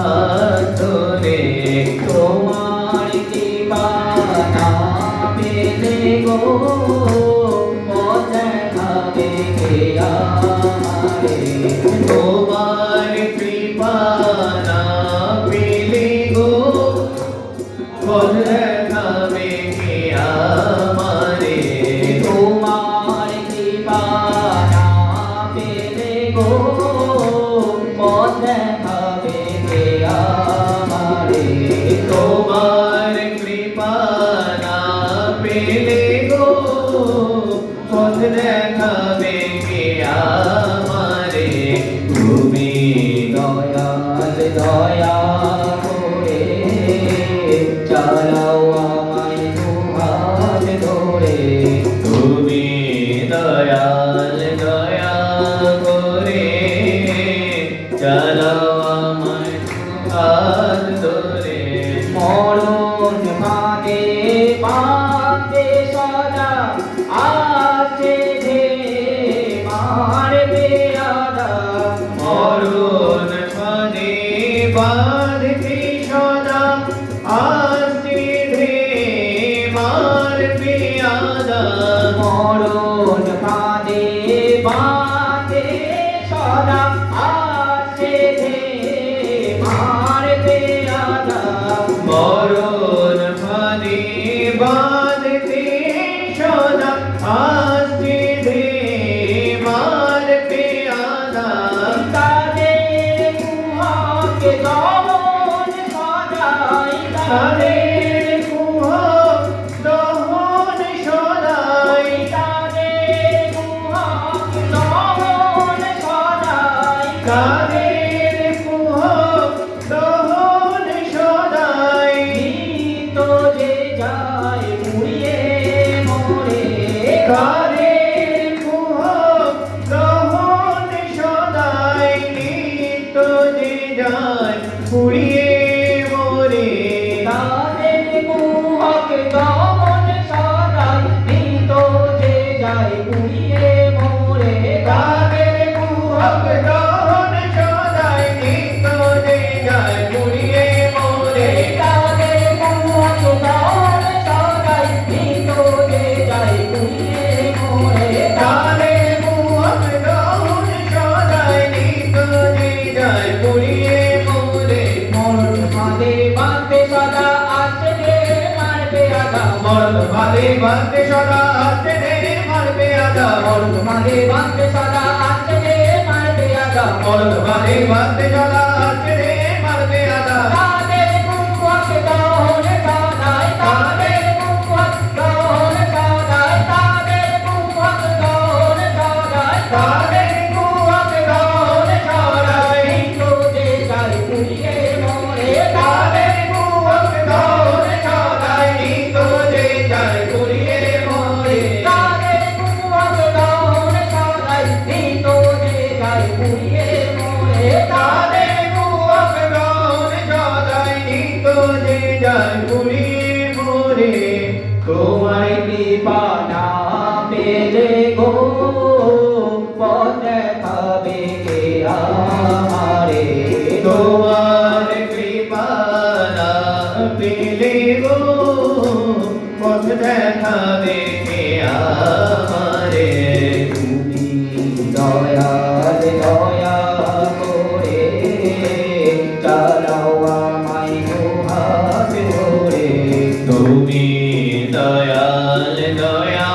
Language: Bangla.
হাত ধরে তোমার কৃপা না পেলে গো পথ দেখাবে কে আমারে তোমার কৃপা না পেলে গো পথ দেখাবে কে আমারে তোমার কৃপা না পেলে গো পথ দেখাবে কে আমারে তোমার কৃপা না পেলে গো পথ দেখাবে কে আমারে তুমি দয়াল দয়া করে চালাও আমায় দুহাত ধরে তুমি দয়াল দয়া করে চালাও আমায় দুহাত ধরে মরণ ফাঁদে পাতে সদা আছে যে মারবে আদা মরণ ফাঁদে বাঁধতে সদা আছে যে মারবে আদা মরণ ফাঁদে বাঁধে সদা আছে যে মারবে আদা মরণ ফাঁদে বাঁধতে সদা আছে যে মারবে আদা তাদের কুহাকে দমন সদাই তাদের কুহক দমন সদাই তাদের কুহক দমন সদাই তাদের কুহক দমন সদাই তো যে যায় মুড়িয়ে মরে তাদের কুহক দমন সদাই তো যে যায় মুড়িয়ে মরে তাদের কুহক দমন সদাই তো যে যায় মুড়িয়ে মরে তাদের কুহক দমন সদাই তো যে যায় মুড়িয়ে মরে তাদের কুহক দমন সদাই তো যে যায় মুড়িয়ে মরে তাদের কুহক দমন সদাই তো যে যায় মুড়িয়ে মরে মরণ ফাঁদে বাঁধতে সদা আছে রে মারবে আদা মরণ ফাঁদে বাঁধতে সদা আছে রে মারবে আদা মরণ ফাঁদে বাঁধতে সদা আছে রে মারবে আদা মরণ ফাঁদে বাঁধতে সদা আছে রে মারবে আদা তাদের কুহক দমন সদাই তাদের কুহক দমন সদাই তাদের কুহক দমন সদাই তাদের কুহক দমন সদাই তো যে যায় মুড়িয়ে মরে তাদের কুহক দমন সদাই তো যে যায় মুড়িয়ে মরে তাদের কুহক দমন সদাই তো যে যায় মুড়িয়ে মরে তাদের কুহক দমন সদাই তো যে যায় মুড়িয়ে মরে তোমার কৃপা না পেলে গো পথ দেখাবে কে আমারে তোমার কৃপা না পেলে গো পথ দেখাবে কে আমারে তুমি দয়াল দয়া করে চালাও আমায় দুহাত ধরে তুমি দয়াল দয়া